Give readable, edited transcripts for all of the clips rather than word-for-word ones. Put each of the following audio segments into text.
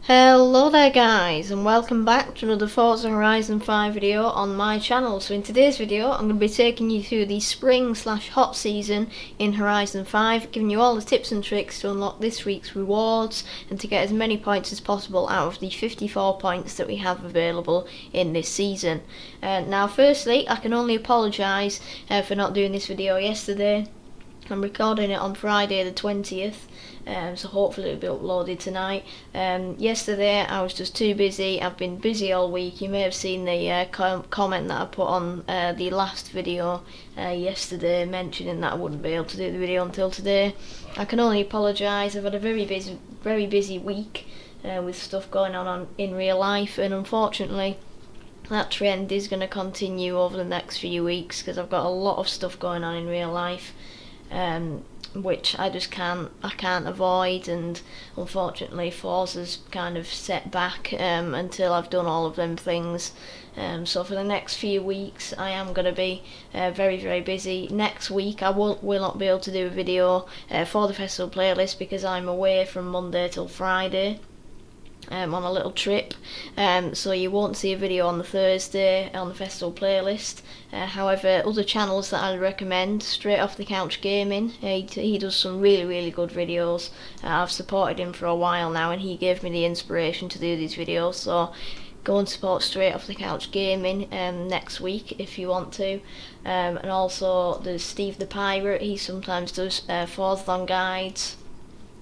Hello there guys, and welcome back to another Forza Horizon 5 video on my channel. So in today's video I'm going to be taking you through the spring/hot season in Horizon 5, giving you all the tips and tricks to unlock this week's rewards and to get as many points as possible out of the 54 points that we have available in this season. Now firstly, I can only apologise for not doing this video yesterday. I'm recording it on Friday the 20th, so hopefully it'll be uploaded tonight. Yesterday I was just too busy. I've been busy all week. You may have seen the comment that I put on the last video yesterday mentioning that I wouldn't be able to do the video until today. I can only apologise. I've had a very busy week with stuff going on in real life, and unfortunately that trend is going to continue over the next few weeks because I've got a lot of stuff going on in real life. Which I just can't avoid, and unfortunately Forza's kind of set back until I've done all of them things. So for the next few weeks I am going to be very busy. Next week I will not be able to do a video for the festival playlist because I'm away from Monday till Friday. On a little trip, so you won't see a video on the Thursday on the festival playlist. However, other channels that I recommend, Straight Off the Couch Gaming, he does some really good videos. I've supported him for a while now and he gave me the inspiration to do these videos, so go and support Straight Off the Couch Gaming next week if you want to. And also there's Steve the Pirate, he sometimes does Forzathon guides.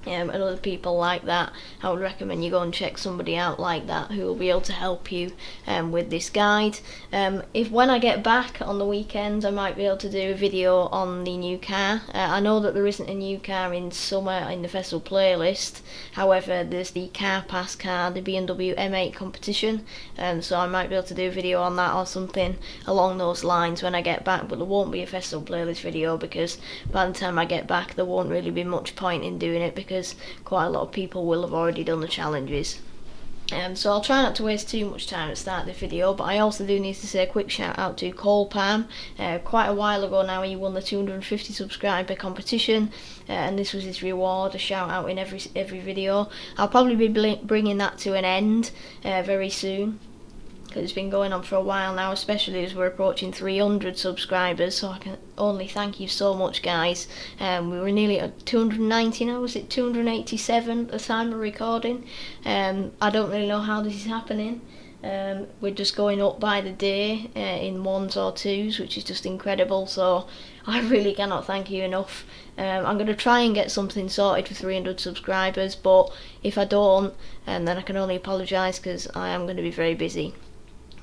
And other people like that. I would recommend you go and check somebody out like that who will be able to help you with this guide. When I get back on the weekend I might be able to do a video on the new car. I know that there isn't a new car in summer in the festival playlist, however there's the car pass car, the BMW M8 competition, so I might be able to do a video on that or something along those lines when I get back, but there won't be a festival playlist video because by the time I get back there won't really be much point in doing it because quite a lot of people will have already done the challenges. So I'll try not to waste too much time at the start of the video, but I also do need to say a quick shout out to Cole Palm. Quite a while ago now he won the 250 subscriber competition, and this was his reward, a shout out in every video. I'll probably be bringing that to an end very soon, because it's been going on for a while now, especially as we're approaching 300 subscribers, so I can only thank you so much guys. We were nearly at 290 now, was it 287 at the time of recording? I don't really know how this is happening. We're just going up by the day in ones or twos, which is just incredible, so I really cannot thank you enough. I'm going to try and get something sorted for 300 subscribers, but if I don't, then I can only apologise because I am going to be very busy.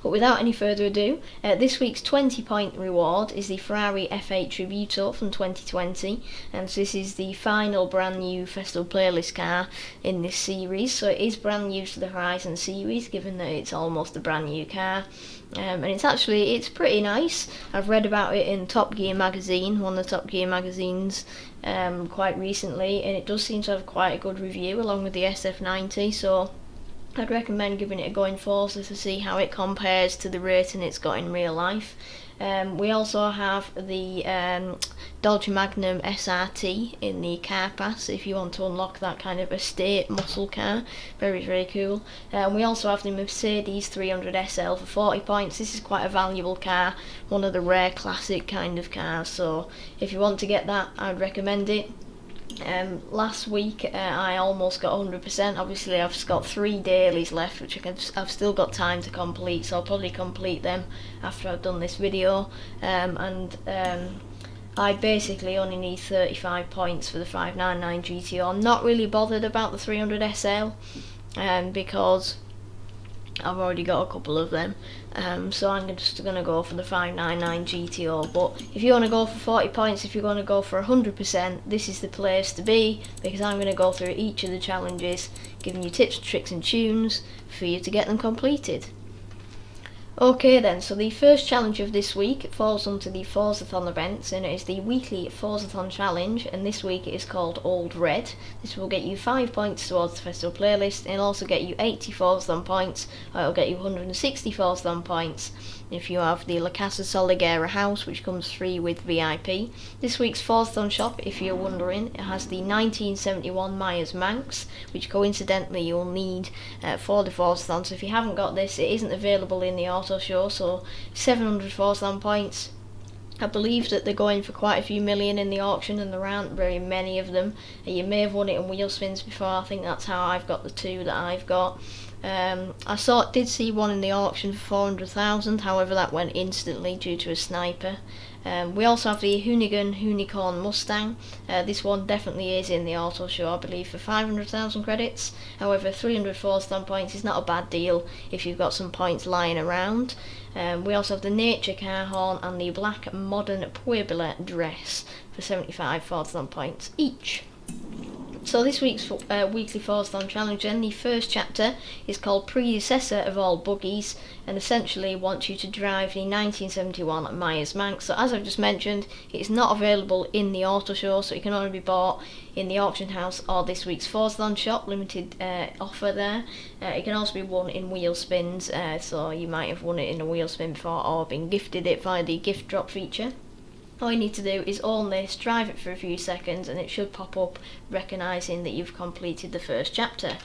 But without any further ado, this week's 20-point reward is the Ferrari F8 Tributo from 2020, and so this is the final brand new festival playlist car in this series, so it is brand new to the Horizon series given that it's almost a brand new car. And it's pretty nice. I've read about it in Top Gear magazine, one of the Top Gear magazines, quite recently, and it does seem to have quite a good review along with the SF90, so I'd recommend giving it a go in Forza to see how it compares to the rating it's got in real life. We also have the Dodge Magnum SRT in the car pass if you want to unlock that kind of estate muscle car. Very cool. We also have the Mercedes 300 SL for 40 points. This is quite a valuable car, one of the rare classic kind of cars, so if you want to get that I'd recommend it. Last week I almost got 100%. Obviously I've got 3 dailies left which I've still got time to complete, so I'll probably complete them after I've done this video. I basically only need 35 points for the 599 GTO. I'm not really bothered about the 300 SL because I've already got a couple of them, so I'm just going to go for the 599 GTO. But if you want to go for 40 points, if you're going to go for 100%, this is the place to be, because I'm going to go through each of the challenges, giving you tips, tricks and tunes for you to get them completed. Okay then, so the first challenge of this week falls under the Forzathon events, and it is the weekly Forzathon challenge, and this week it is called Old Red. This will get you 5 points towards the festival playlist, and it'll also get you 80 Forzathon points, or it'll get you 160 Forzathon points if you have the La Casa Soliguera house, which comes free with VIP. This week's Forzathon shop, if you're wondering, it has the 1971 Myers Manx, which coincidentally you'll need for the Forzathon, so if you haven't got this, it isn't available in the auto show, so 700 Forzathon points. I believe that they're going for quite a few million in the auction, and there aren't very many of them. You may have won it in wheel spins before. I think that's how I've got the two that I've got. I did see one in the auction for 400,000, however that went instantly due to a sniper. We also have the Hoonigan Hoonicorn Mustang. This one definitely is in the auto show, I believe, for 500,000 credits. However, 300 Forzathon points is not a bad deal if you've got some points lying around. We also have the Nature Car Horn and the Black Modern Puebla Dress for 75 Forzathon points each. So this week's weekly Forzathon challenge then, the first chapter is called Predecessor of All Buggies, and essentially wants you to drive the 1971 Myers Manx. So as I've just mentioned, it's not available in the auto show, so it can only be bought in the auction house or this week's Forzathon shop, limited offer there. It can also be won in wheel spins, so you might have won it in a wheel spin before or been gifted it via the gift drop feature. All you need to do is own this, drive it for a few seconds, and it should pop up recognising that you've completed the first chapter.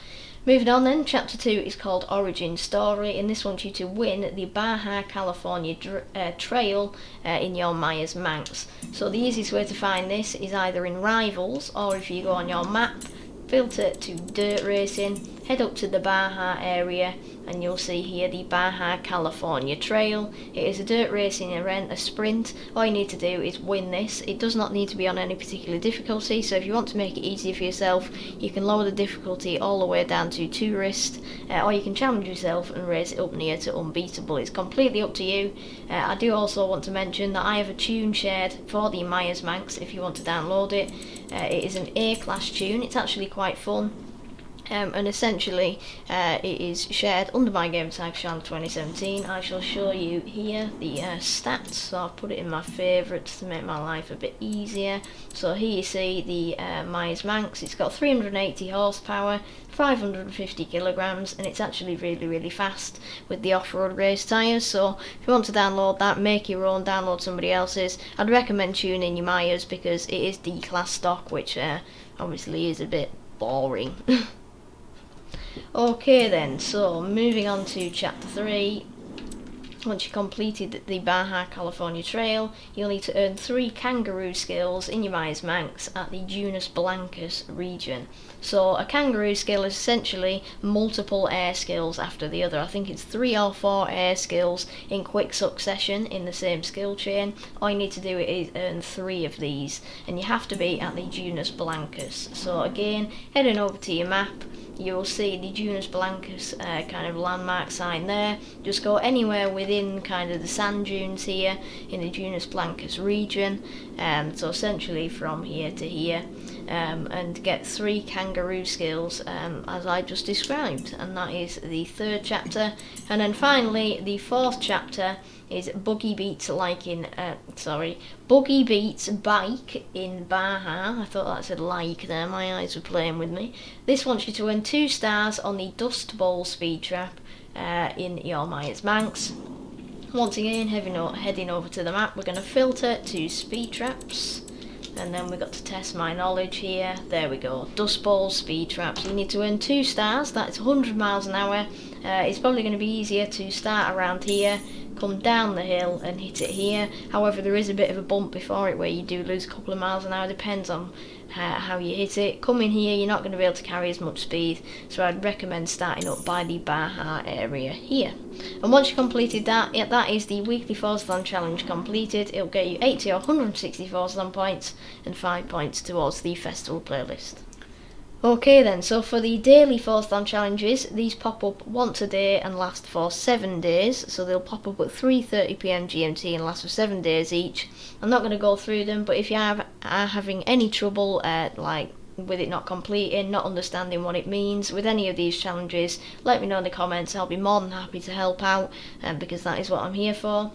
Moving on then, chapter 2 is called Origin Story, and this wants you to win the Baja California Trail in your Myers Manx. So the easiest way to find this is either in Rivals, or if you go on your map, filter to Dirt Racing, head up to the Baja area, and you'll see here the Baja California Trail. It is a dirt racing event, a sprint. All you need to do is win this. It does not need to be on any particular difficulty, so if you want to make it easier for yourself, you can lower the difficulty all the way down to Tourist, or you can challenge yourself and raise it up near to Unbeatable. It's completely up to you. I do also want to mention that I have a tune shared for the Myers Manx if you want to download it. It is an A-class tune. It's actually quite fun. And essentially it is shared under my Gamertag channel 2017. I shall show you here the stats, so I'll put it in my favourites to make my life a bit easier. So here you see the Myers Manx. It's got 380 horsepower, 550 kilograms, and it's actually really fast with the off-road race tyres. So if you want to download that, make your own, download somebody else's. I'd recommend tuning your Myers because it is D-class stock, which obviously is a bit boring. Okay then, so moving on to chapter 3. Once you've completed the Baja California Trail, you'll need to earn 3 kangaroo skills in your Myers Manx at the Junus Blancus region. So a kangaroo skill is essentially multiple air skills after the other. I think it's 3 or 4 air skills in quick succession in the same skill chain. All you need to do is earn 3 of these, and you have to be at the Junus Blancus. So again, heading over to your map, you will see the Junus Blancus kind of landmark sign there. Just go anywhere within kind of the sand dunes here in the Junus Blancus region, so essentially from here to here, and get 3 kangaroo skills as I just described, and that is the 3rd chapter. And then finally the 4th chapter is Buggy Beats Bike in Baja. I thought that said like there, my eyes were playing with me. This wants you to earn 2 stars on the Dust Bowl speed trap in your Myers Manx. Once again, heading over to the map, we're going to filter to speed traps, and then we've got to test my knowledge here. There we go, Dust Bowl speed traps. You need to earn 2 stars, that's 100 miles an hour. It's probably going to be easier to start around here, come down the hill and hit it here. However, there is a bit of a bump before it where you do lose a couple of miles an hour, depends on how you hit it. Coming here, you're not going to be able to carry as much speed, so I'd recommend starting up by the Baja area here. And once you've completed that, that is the weekly Forzathon challenge completed. It'll get you 80 or 160 Forzathon points and 5 points towards the festival playlist. Okay then, so for the daily Forzathon challenges, these pop up once a day and last for 7 days. So they'll pop up at 3:30 PM GMT and last for 7 days each. I'm not going to go through them, but if you are having any trouble like with it not completing, not understanding what it means with any of these challenges, let me know in the comments. I'll be more than happy to help out, because that is what I'm here for.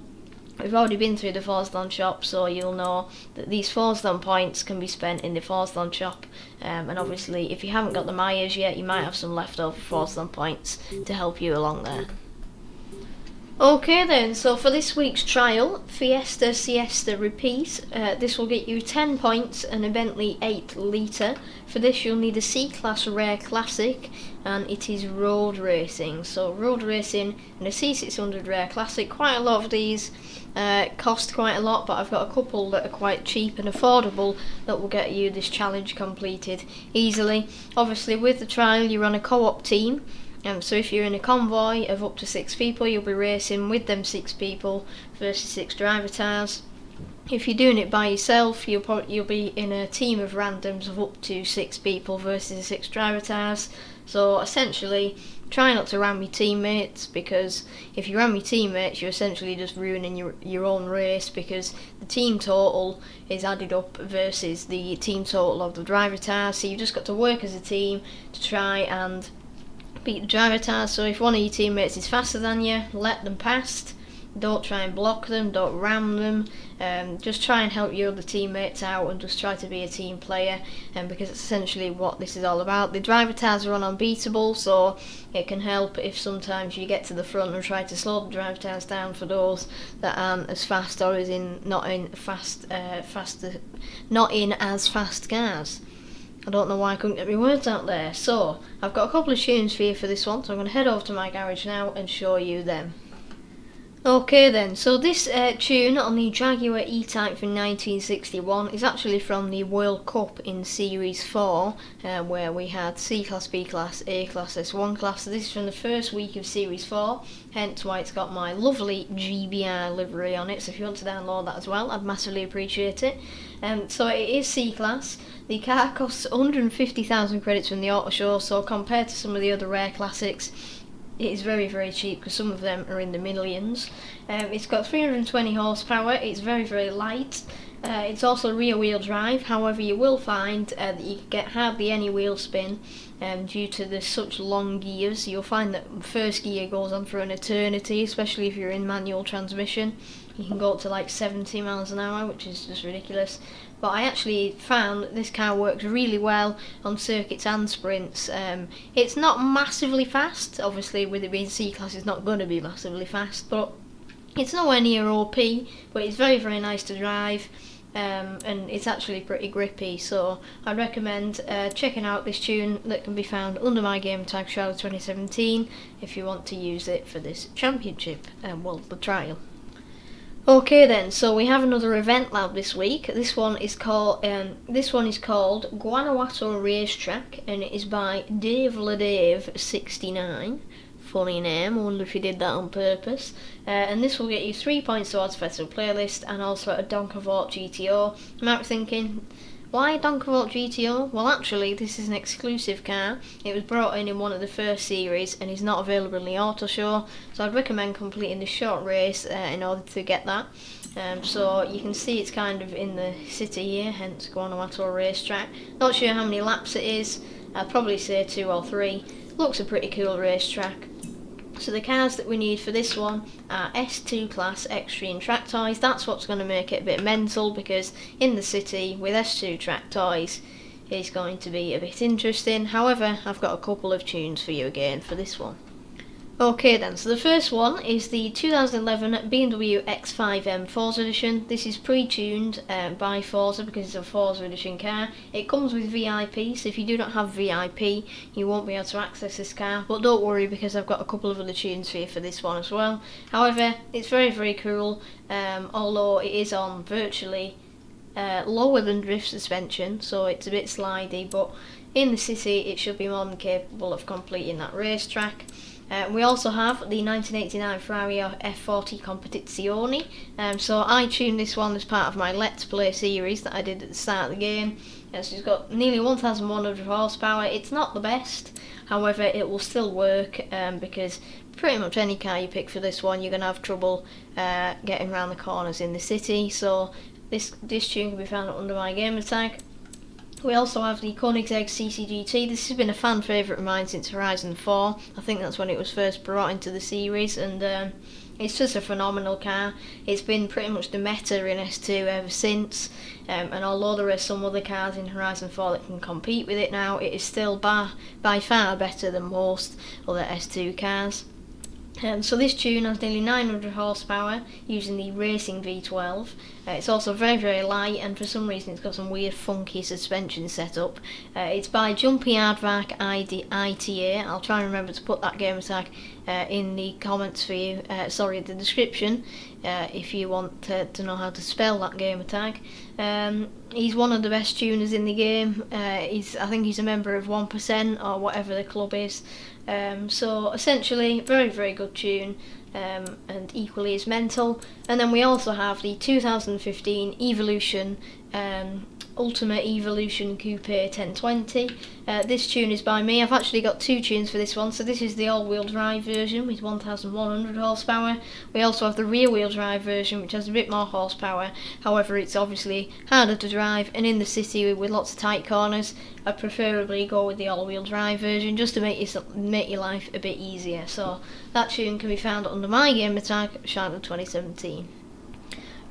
We've already been through the Forzathon shop, so you'll know that these Forzathon points can be spent in the Forzathon shop, and obviously if you haven't got the Myers yet, you might have some leftover Forzathon points to help you along there. Okay then, so for this week's trial, Fiesta, Siesta, Repeat, this will get you 10 points and a Bentley 8 litre. For this you'll need a C-Class Rare Classic, and it is road racing. So road racing and a C600 Rare Classic. Quite a lot of these cost quite a lot, but I've got a couple that are quite cheap and affordable that will get you this challenge completed easily. Obviously with the trial you're on a co-op team. So if you're in a convoy of up to 6 people, you'll be racing with them 6 people versus 6 driver tires. If you're doing it by yourself, you'll be in a team of randoms of up to 6 people versus 6 driver tires. So essentially, try not to ram your teammates, because if you ram your teammates, you're essentially just ruining your own race, because the team total is added up versus the team total of the driver tires. So you've just got to work as a team to try and beat the driver tires. So if one of your teammates is faster than you, let them past. Don't try and block them, don't ram them, just try and help your other teammates out and just try to be a team player, because it's essentially what this is all about. The driver tires are unbeatable, so it can help if sometimes you get to the front and try to slow the driver tires down for those that aren't as fast or is not in as fast cars. I don't know why I couldn't get my words out there. So I've got a couple of tunes for you for this one, so I'm going to head over to my garage now and show you them. Okay then, so this tune on the Jaguar E-Type from 1961 is actually from the World Cup in Series 4, where we had C-Class, B-Class, A-Class, S1 Class. So this is from the first week of Series 4, hence why it's got my lovely GBR livery on it. So if you want to download that as well, I'd massively appreciate it. So it is C-Class. The car costs 150,000 credits from the auto show, so compared to some of the other rare classics, it is very, very cheap, because some of them are in the millions. It's got 320 horsepower, it's very, very light. It's also rear wheel drive, however you will find that you get hardly any wheel spin due to the such long gears. You'll find that first gear goes on for an eternity, especially if you're in manual transmission. You can go up to like 70 miles an hour, which is just ridiculous. But I actually found that this car works really well on circuits and sprints. It's not massively fast, obviously with it being C-Class it's not going to be massively fast, but it's nowhere near OP, but it's very, very nice to drive, and it's actually pretty grippy, so I recommend checking out this tune that can be found under my Gamertag Shylo 2017 if you want to use it for this championship, well, the trial. Okay then, so we have another event lab this week. This one is called Guanajuato Racetrack, and it is by Dave LaDave 69. Funny name, I wonder if he did that on purpose. And this will get you 3 points towards Festival Playlist and also a Donkavolt GTO. You might be thinking, why Donkavolt GTO? Well, actually, this is an exclusive car. It was brought in one of the first series and is not available in the auto show, so I'd recommend completing this short race in order to get that. So you can see it's kind of in the city here, hence Guanajuato Racetrack. Not sure how many laps it is, I'd probably say 2 or 3. Looks a pretty cool racetrack. So the cars that we need for this one are S2 Class Extreme Track Toys. That's what's going to make it a bit mental, because in the city with S2 Track Toys it's going to be a bit interesting. However, I've got a couple of tunes for you again for this one. Okay then, so the first one is the 2011 BMW X5M Forza Edition. This is pre-tuned by Forza because it's a Forza Edition car. It comes with VIP, so if you do not have VIP, you won't be able to access this car. But don't worry, because I've got a couple of other tunes for you for this one as well. However, it's very, very cool, although it is on virtually lower than drift suspension, so it's a bit slidey, but in the city it should be more than capable of completing that racetrack. We also have the 1989 Ferrari F40 Competizione, so I tuned this one as part of my Let's Play series that I did at the start of the game. So it's got nearly 1,100 horsepower. It's not the best, however it will still work, because pretty much any car you pick for this one you're going to have trouble getting around the corners in the city. So this tune can be found under my Gamertag. We also have the Koenigsegg CCGT. This has been a fan favourite of mine since Horizon 4. I think that's when it was first brought into the series, and it's just a phenomenal car. It's been pretty much the meta in S2 ever since, and although there are some other cars in Horizon 4 that can compete with it now, it is still by far better than most other S2 cars. So this tune has nearly 900 horsepower using the Racing V12. It's also very light, and for some reason it's got some weird funky suspension setup. It's by JumpyArdvarkITA. I'll try and remember to put that gamertag in the comments for you, the description, if you want to know how to spell that gamertag. He's one of the best tuners in the game. I think he's a member of 1% or whatever the club is. So essentially, very good tune, and equally as mental. And then we also have the 2015 Evolution Ultimate Evolution Coupe 1020. This tune is by me. I've actually got two tunes for this one. So this is the all-wheel drive version with 1100 horsepower. We also have the rear-wheel drive version, which has a bit more horsepower. However, it's obviously harder to drive, and in the city with lots of tight corners, I'd preferably go with the all-wheel drive version just to make your life a bit easier. So that tune can be found under my gamertag, Shylo 2017.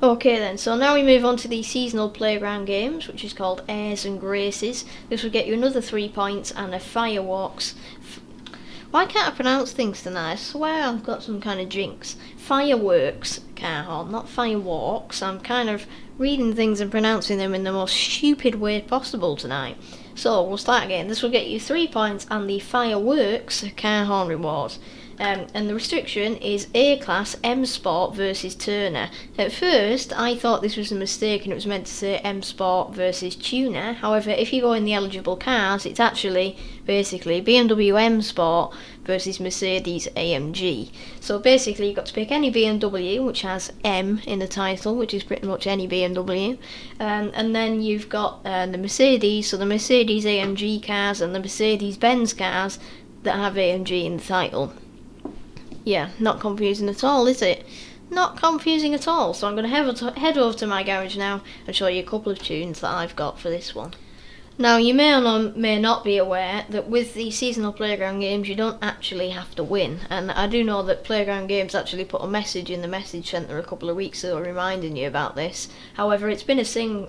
Okay then, so now we move on to the seasonal playground games, which is called Airs and Graces. This will get you another 3 points and a fireworks. Why can't I pronounce things tonight? I swear I've got some kind of jinx. Fireworks car horn, not firewalks. I'm kind of reading things and pronouncing them in the most stupid way possible tonight. So we'll start again. This will get you 3 points and the fireworks car horn rewards. And the restriction is A-Class M Sport versus Turner. At first, I thought this was a mistake and it was meant to say M Sport versus Tuner. However, if you go in the eligible cars, it's actually basically BMW M Sport versus Mercedes AMG. So basically, you've got to pick any BMW, which has M in the title, which is pretty much any BMW. And then you've got the Mercedes, so the Mercedes AMG cars and the Mercedes-Benz cars that have AMG in the title. Yeah, not confusing at all, is it? Not confusing at all. So I'm going to head over to my garage now and show you a couple of tunes that I've got for this one. Now, you may or may not be aware that with the seasonal playground games, you don't actually have to win. And I do know that Playground Games actually put a message in the message centre a couple of weeks ago reminding you about this. However, it's been a thing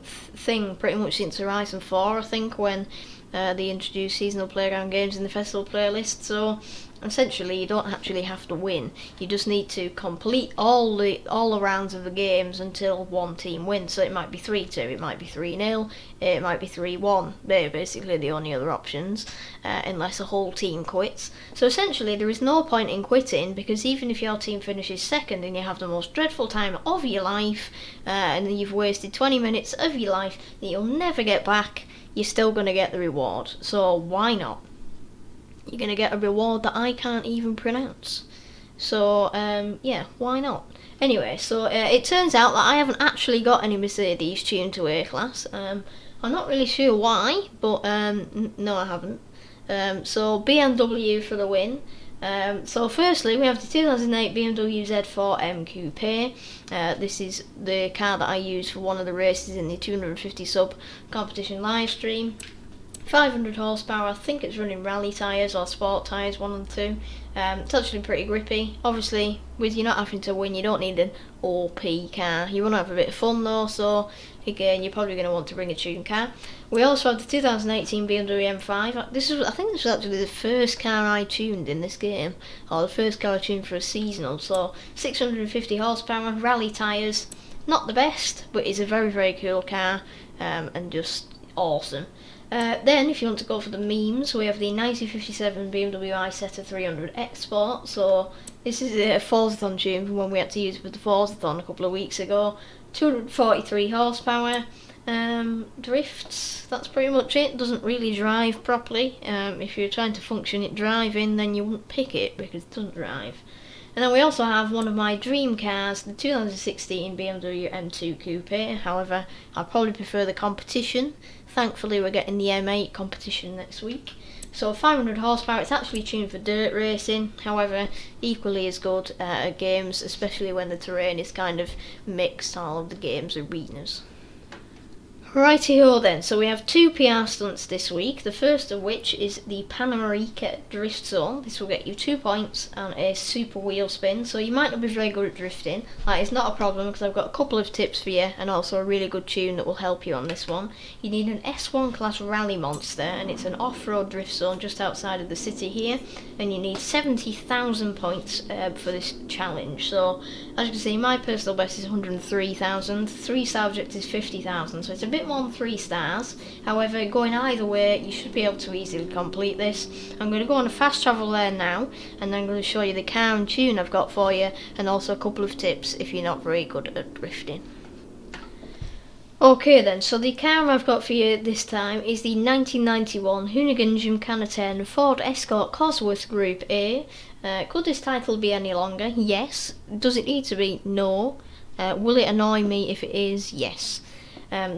pretty much since Horizon 4, I think, when they introduced seasonal playground games in the festival playlist. So essentially, you don't actually have to win. You just need to complete all the rounds of the games until one team wins. So it might be 3-2, it might be 3-0, it might be 3-1. They're basically the only other options, unless a whole team quits. So essentially, there is no point in quitting, because even if your team finishes second and you have the most dreadful time of your life, and you've wasted 20 minutes of your life that you'll never get back, you're still going to get the reward. So why not? You're going to get a reward that I can't even pronounce. So, yeah, why not? Anyway, so it turns out that I haven't actually got any Mercedes tuned to A-Class. I'm not really sure why, but no, I haven't. So BMW for the win. So firstly, we have the 2008 BMW Z4 M Coupe. This is the car that I used for one of the races in the 250 sub competition live stream. 500 horsepower, I think it's running rally tyres or sport tyres, one of the two. It's actually pretty grippy. Obviously, with you not having to win, you don't need an OP car. You want to have a bit of fun though, so again, you're probably going to want to bring a tuned car. We also have the 2018 BMW M5. I think this was actually the first car I tuned in this game, or the first car I tuned for a seasonal. So 650 horsepower, rally tyres, not the best, but it's a very cool car, and just awesome. Then, if you want to go for the memes, we have the 1957 BMW i-Setter 300 Export. So this is a Forzathon tune from when we had to use it for the Forzathon a couple of weeks ago. 243 horsepower. Drifts, that's pretty much it. Doesn't really drive properly. If you're trying to function it driving, then you wouldn't pick it because it doesn't drive. And then we also have one of my dream cars, the 2016 BMW M2 Coupe. However, I probably prefer the competition. Thankfully, we're getting the M8 competition next week. So 500 horsepower, it's actually tuned for dirt racing. However, equally as good at games, especially when the terrain is kind of mixed, all of the game's arenas. Righty-ho then, so we have two PR stunts this week, the first of which is the Panamerica Drift Zone. This will get you 2 points and a super wheel spin, so you might not be very good at drifting. That is not a problem because I've got a couple of tips for you and also a really good tune that will help you on this one. You need an S1 class rally monster, and it's an off-road drift zone just outside of the city here, and you need 70,000 points for this challenge. So as you can see, my personal best is 103,000, 3-star object is 50,000, so it's a bit more than 3 stars. However, going either way, you should be able to easily complete this. I'm going to go on a fast travel there now, and then I'm going to show you the car and tune I've got for you, and also a couple of tips if you're not very good at drifting. Okay then, so the car I've got for you this time is the 1991 Hoonigan Gymkhana 10 Ford Escort Cosworth Group A. Could this title be any longer? Yes. Does it need to be? No. Will it annoy me if it is? Yes.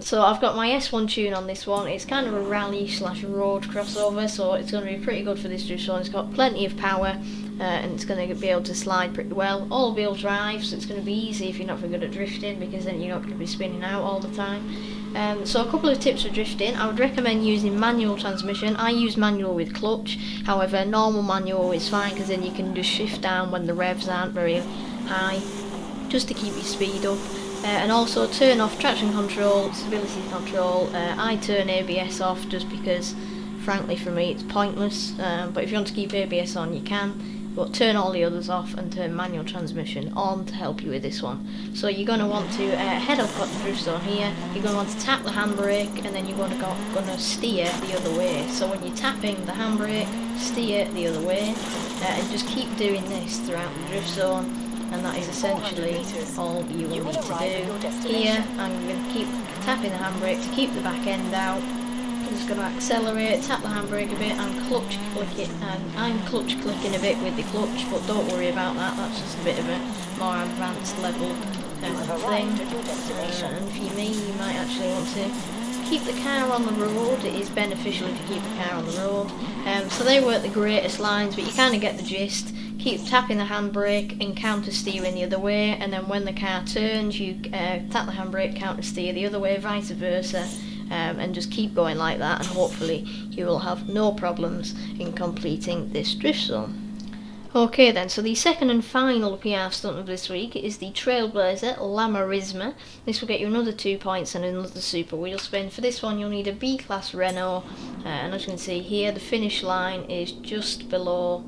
So I've got my S1 tune on this one. It's kind of a rally slash road crossover, so it's going to be pretty good for this drift zone. It's got plenty of power, and it's going to be able to slide pretty well. All wheel drive, so it's going to be easy if you're not very good at drifting, because then you're not going to be spinning out all the time. So a couple of tips for drifting. I would recommend using manual transmission. I use manual with clutch, however normal manual is fine because then you can just shift down when the revs aren't very high, just to keep your speed up. And also turn off traction control, stability control. I turn ABS off just because frankly for me it's pointless, but if you want to keep ABS on you can, but turn all the others off and turn manual transmission on to help you with this one. So you're going to want to head up at the drift zone here, you're going to want to tap the handbrake, and then you're going to steer the other way. So when you're tapping the handbrake, steer the other way, and just keep doing this throughout the drift zone. And that is essentially all you will need to do. Here, I'm going to keep tapping the handbrake to keep the back end out. I'm just going to accelerate, tap the handbrake a bit, and clutch click it. And I'm clutch clicking a bit with the clutch, but don't worry about that. That's just a bit of a more advanced level thing. And for me, you might actually want to keep the car on the road. It is beneficial if you keep the car on the road. So they weren't the greatest lines, but you kind of get the gist. Keep tapping the handbrake and counter steering the other way, and then when the car turns you tap the handbrake, counter steer the other way, vice versa, and just keep going like that, and hopefully you will have no problems in completing this drift zone. Okay then, so the second and final PR stunt of this week is the Trailblazer Lazarus. This will get you another 2 points and another super wheel spin. For this one you'll need a B-class Renault, and as you can see here the finish line is just below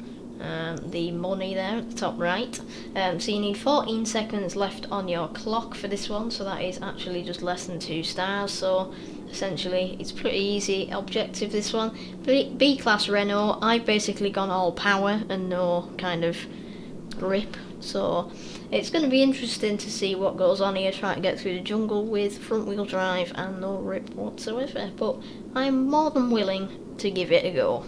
the money there at the top right. So you need 14 seconds left on your clock for this one, so that is actually just less than 2 stars, so essentially it's pretty easy objective this one. B-class Renault, I've basically gone all power and no kind of grip, so it's going to be interesting to see what goes on here, trying to get through the jungle with front wheel drive and no grip whatsoever, but I'm more than willing to give it a go.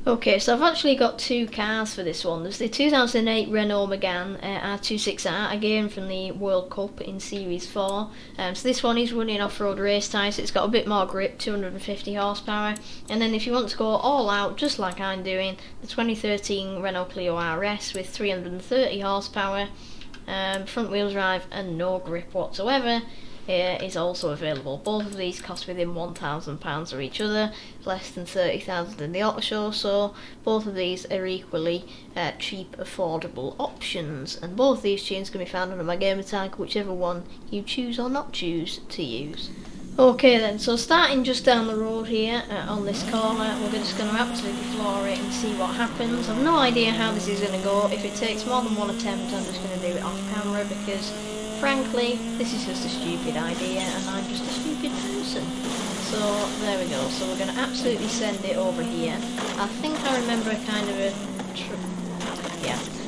Okay, so I've actually got 2 cars for this one. There's the 2008 Renault Megane R26R, again from the World Cup in Series 4. So this one is running off-road race tyres, so it's got a bit more grip, 250 horsepower. And then if you want to go all out, just like I'm doing, the 2013 Renault Clio RS with 330 horsepower, front wheel drive and no grip whatsoever, is also available. Both of these cost within £1,000 of each other, less than 30,000 in the auto show, so both of these are equally cheap, affordable options, and both of these tunes can be found under my Gamertag, whichever one you choose or not choose to use. Okay then, so starting just down the road here on this corner, we're just going to absolutely floor it and see what happens. I've no idea how this is going to go. If it takes more than one attempt, I'm just going to do it off camera because frankly, this is just a stupid idea and I'm just a stupid person. So there we go, so we're going to absolutely send it over here. I think I remember a kind of a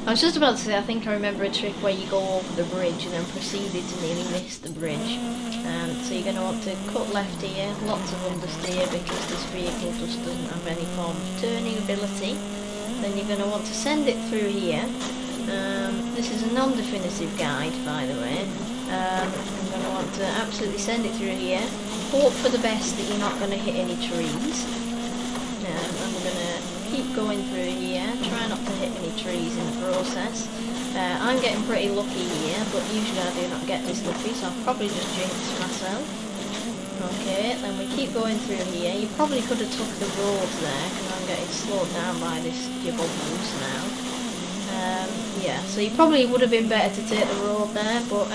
I was just about to say, I think I remember a trick where you go over the bridge and then proceeded to nearly miss the bridge. So you're going to want to cut left here, lots of understeer because this vehicle just doesn't have any form of turning ability. Then you're going to want to send it through here. This is a non-definitive guide, by the way. I'm going to want to absolutely send it through here. Hope for the best that you're not going to hit any trees. I'm going to keep going through here, try not to hit any trees in the process. I'm getting pretty lucky here, but usually I do not get this lucky, so I'll probably just jinx myself. Okay, then we keep going through here. You probably could have took the road there, because I'm getting slowed down by this bubbles now. Yeah, so you probably would have been better to take the road there, but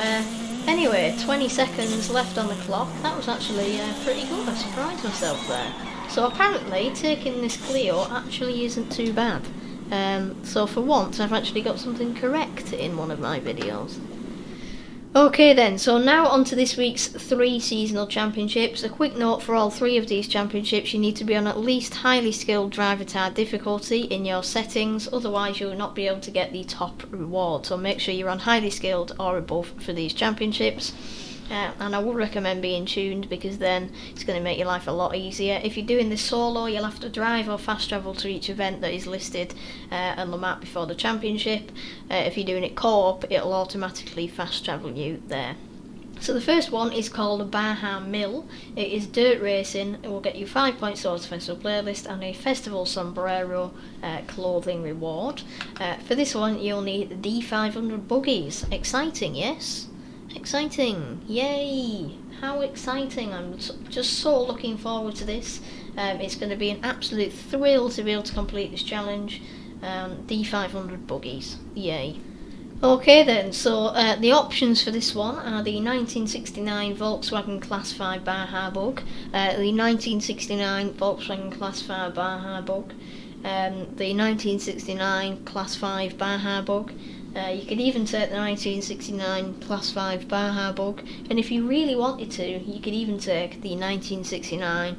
anyway, 20 seconds left on the clock. That was actually pretty good. I surprised myself there. So apparently taking this Clio actually isn't too bad. So for once I've actually got something correct in one of my videos. Okay then, so now on to this week's 3 seasonal championships. A quick note for all 3 of these championships: you need to be on at least highly skilled driver tier difficulty in your settings, otherwise you will not be able to get the top reward. So make sure you're on highly skilled or above for these championships. And I would recommend being tuned, because then it's going to make your life a lot easier. If you're doing this solo, you'll have to drive or fast travel to each event that is listed on the map before the championship. If you're doing it co-op, it'll automatically fast travel you there. So the first one is called Baja Mill. It is dirt racing. It will get you 5 points towards the festival playlist and a festival sombrero clothing reward. For this one, you'll need D500 buggies. Exciting, yes? Exciting, yay, how exciting. I'm just so looking forward to this. It's going to be an absolute thrill to be able to complete this challenge. D500 buggies, yay. Okay then, so the options for this one are the 1969 Volkswagen Class 5 Baja Bug, the 1969 Volkswagen Class 5 Baja Bug, the 1969 Class 5 Baja Bug. You could even take the 1969 Class 5 Baja Bug, and if you really wanted to, you could even take the 1969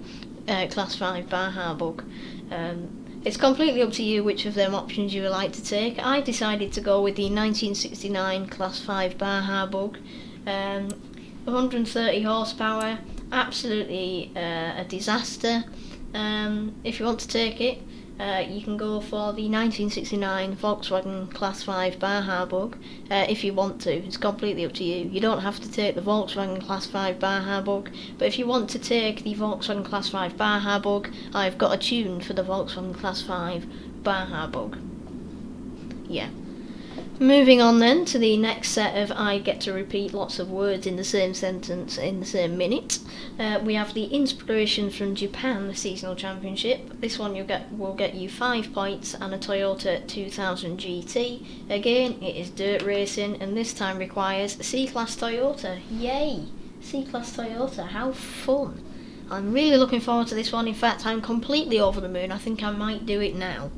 Class 5 Baja Bug. It's completely up to you which of them options you would like to take. I decided to go with the 1969 Class 5 Baja Bug. 130 horsepower, absolutely a disaster. If you want to take it, you can go for the 1969 Volkswagen Class 5 Baja Bug if you want to. It's completely up to you. You don't have to take the Volkswagen Class 5 Baja Bug, but if you want to take the Volkswagen Class 5 Baja Bug, I've got a tune for the Volkswagen Class 5 Baja Bug. Yeah. Moving on then to the next set of I get to repeat lots of words in the same sentence in the same minute. We have the Inspiration from Japan Seasonal Championship. This one will get you 5 points and a Toyota 2000 GT. Again, it is dirt racing, and this time requires a C-Class Toyota. Yay! C-Class Toyota, how fun! I'm really looking forward to this one. In fact, I'm completely over the moon. I think I might do it now.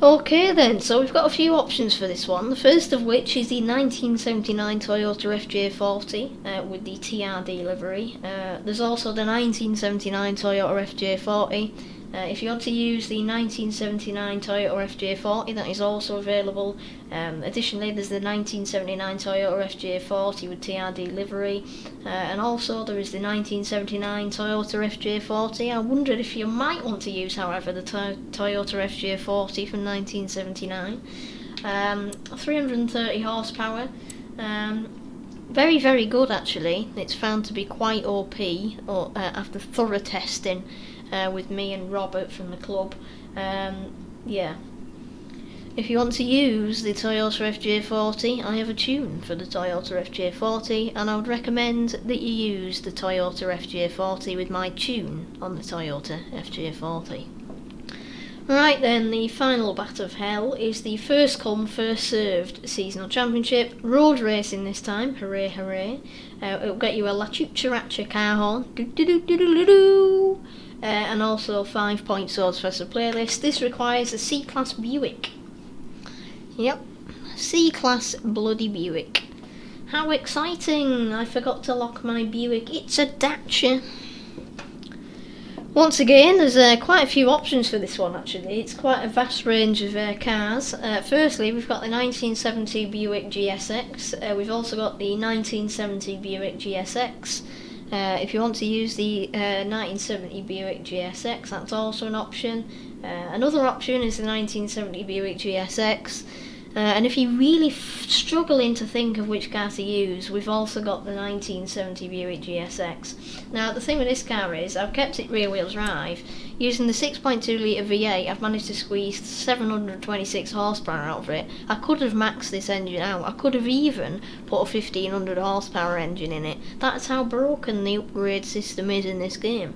Okay then, so we've got a few options for this one, the first of which is the 1979 Toyota FJ40 with the TRD livery. There's also the 1979 Toyota FJ40. If you want to use the 1979 Toyota FJ40, that is also available. Additionally, there's the 1979 Toyota FJ40 with TRD livery, and also there is the 1979 Toyota FJ40. I wondered if you might want to use, however, the Toyota FJ40 from 1979. 330 horsepower. Very, very good actually. It's found to be quite OP after thorough testing with me and Robert from the club. Yeah. If you want to use the Toyota FJ40, I have a tune for the Toyota FJ40, and I would recommend that you use the Toyota FJ40 with my tune on the Toyota FJ40. Right then, the final bat of hell is the first come, first served seasonal championship. Road racing this time, hooray hooray. It'll get you a La Cucaracha car horn, do-do-do-do-do-do-do, and also 5 points towards Festival Playlist. This requires a C-Class Buick. Yep, C-Class bloody Buick. How exciting! I forgot to lock my Buick. It's a Dacia. Once again, there's quite a few options for this one actually. It's quite a vast range of cars. Firstly, we've got the 1970 Buick GSX. We've also got the 1970 Buick GSX. If you want to use the 1970 Buick GSX, that's also an option. Another option is the 1970 Buick GSX. And if you're really struggling to think of which car to use, we've also got the 1970 Buick GSX. Now the thing with this car is, I've kept it rear wheel drive. Using the 6.2 litre V8, I've managed to squeeze 726 horsepower out of it. I could have maxed this engine out. I could have even put a 1500 horsepower engine in it. That's how broken the upgrade system is in this game.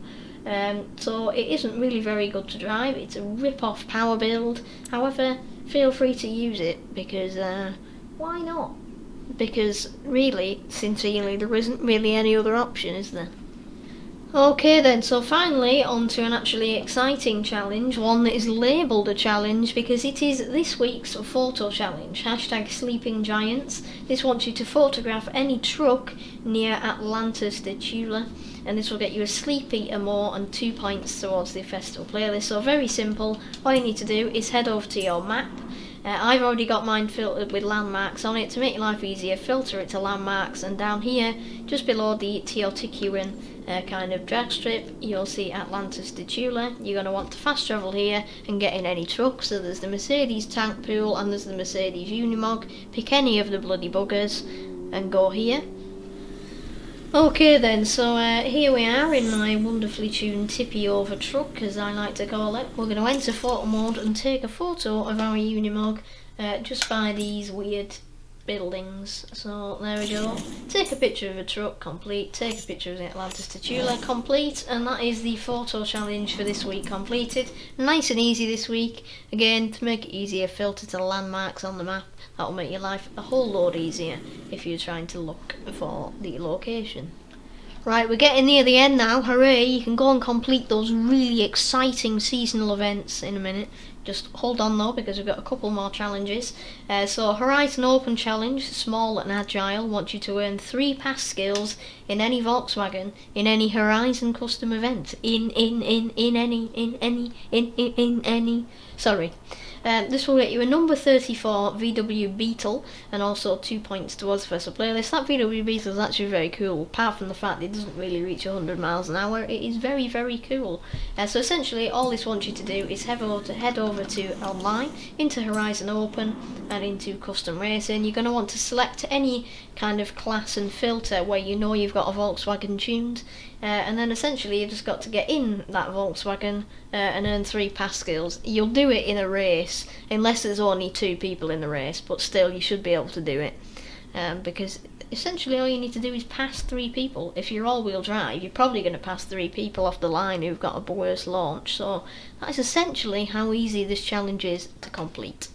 So it isn't really very good to drive. It's a rip-off power build. However, feel free to use it, because why not? Because really, sincerely, there isn't really any other option, is there? Okay then, so finally on to an actually exciting challenge, one that is labelled a challenge because it is this week's photo challenge, hashtag Sleeping Giants. This wants you to photograph any truck near Atlantis de Tula, and this will get you a sleepy emote and 2 points towards the festival playlist. So very simple, all you need to do is head over to your map. I've already got mine filtered with landmarks on it. To make your life easier, filter it to landmarks, and down here, just below the Teotihuacan kind of drag strip, you'll see Atlantis de Tula. You're going to want to fast travel here and get in any truck. So there's the Mercedes tank pool and there's the Mercedes Unimog. Pick any of the bloody buggers and go here. Okay then, so here we are in my wonderfully tuned tippy over truck, as I like to call it. We're going to enter photo mode and take a photo of our Unimog just by these weird buildings. So there we go. Take a picture of a truck, complete. Take a picture of the Atlantis de Tula, complete. And that is the photo challenge for this week completed. Nice and easy this week. Again, to make it easier, filter to landmarks on the map. That'll make your life a whole lot easier if you're trying to look for the location. Right, we're getting near the end now. Hooray! You can go and complete those really exciting seasonal events in a minute. Just hold on though, because we've got a couple more challenges. So Horizon Open Challenge, small and agile, wants you to earn 3 pass skills in any Volkswagen in any Horizon custom event. In any. Sorry. This will get you a number 34 VW Beetle and also 2 points towards the festival playlist. That VW Beetle is actually very cool, apart from the fact that it doesn't really reach 100 miles an hour. It is very, very cool. So essentially all this wants you to do is head over to online, into Horizon Open and into Custom Racing. You're going to want to select any kind of class and filter where you know you've got a Volkswagen tuned, and then essentially you've just got to get in that Volkswagen and earn 3 pass skills. You'll do it in a race unless there's only 2 people in the race, but still you should be able to do it, because essentially all you need to do is pass 3 people. If you're all-wheel drive, you're probably going to pass 3 people off the line who've got a worse launch. So that's essentially how easy this challenge is to complete.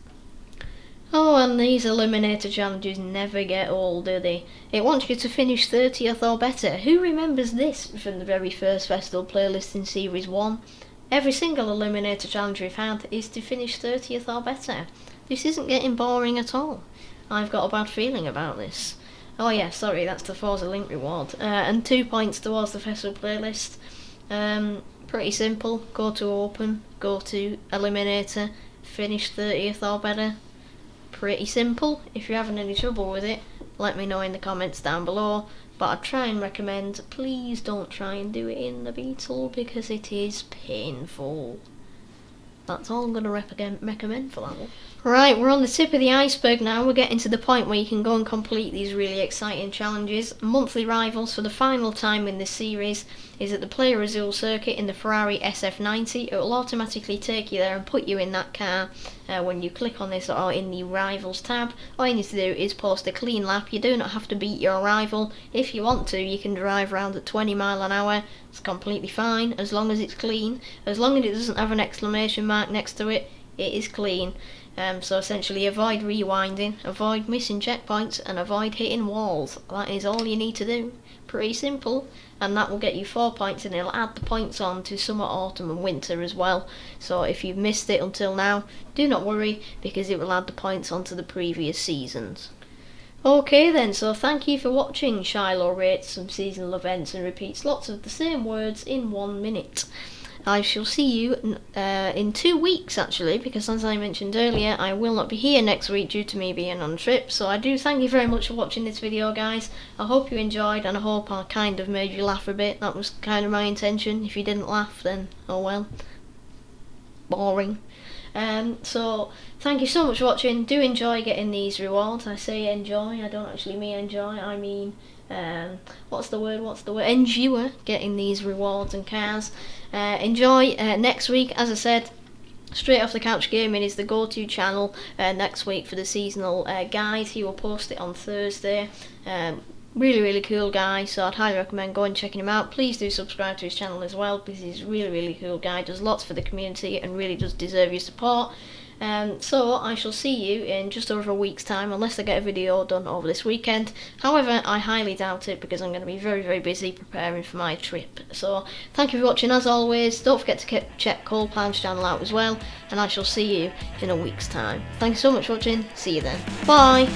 Oh, and these Eliminator challenges never get old, do they? It wants you to finish 30th or better. Who remembers this from the very first festival playlist in Series 1? Every single Eliminator challenge we've had is to finish 30th or better. This isn't getting boring at all. I've got a bad feeling about this. Oh yeah, sorry, that's the Forza link reward. And 2 points towards the festival playlist. Pretty simple. Go to Open, go to Eliminator, finish 30th or better. Pretty simple. If you're having any trouble with it, let me know in the comments down below. But I'd try and recommend, please don't try and do it in the Beetle, because it is painful. That's all I'm going to recommend for that one. Right, we're on the tip of the iceberg now. We're getting to the point where you can go and complete these really exciting challenges. Monthly rivals for the final time in this series is at the Playa Azul circuit in the Ferrari SF90. It will automatically take you there and put you in that car when you click on this or in the rivals tab. All you need to do is post a clean lap. You do not have to beat your rival. If you want to, you can drive around at 20 miles an hour. It's completely fine as long as it's clean. As long as it doesn't have an exclamation mark next to it, it is clean. So essentially avoid rewinding, avoid missing checkpoints and avoid hitting walls. That is all you need to do. Pretty simple, and that will get you 4 points, and it'll add the points on to summer, autumn and winter as well. So if you've missed it until now, do not worry, because it will add the points onto the previous seasons. Okay then, so thank you for watching. Shylo rates some seasonal events and repeats lots of the same words in 1 minute. I shall see you in 2 weeks actually, because as I mentioned earlier, I will not be here next week due to me being on a trip. So I do thank you very much for watching this video, guys. I hope you enjoyed, and I hope I kind of made you laugh a bit. That was kind of my intention. If you didn't laugh, then oh well. Boring. So thank you so much for watching. Do enjoy getting these rewards. I say enjoy, I don't actually mean enjoy, I mean what's the word, endure getting these rewards and cars. Enjoy. Next week, as I said, Straight Off the Couch Gaming is the go-to channel next week for the seasonal guide. He will post it on Thursday. Really cool guy, so I'd highly recommend going and checking him out. Please do subscribe to his channel as well, because he's a really cool guy, does lots for the community and really does deserve your support. So I shall see you in just over a week's time, unless I get a video done over this weekend. However, I highly doubt it, because I'm going to be very busy preparing for my trip. So thank you for watching as always. Don't forget to check Cole Palm's channel out as well, and I shall see you in a week's time. Thank you so much for watching. See you then. Bye.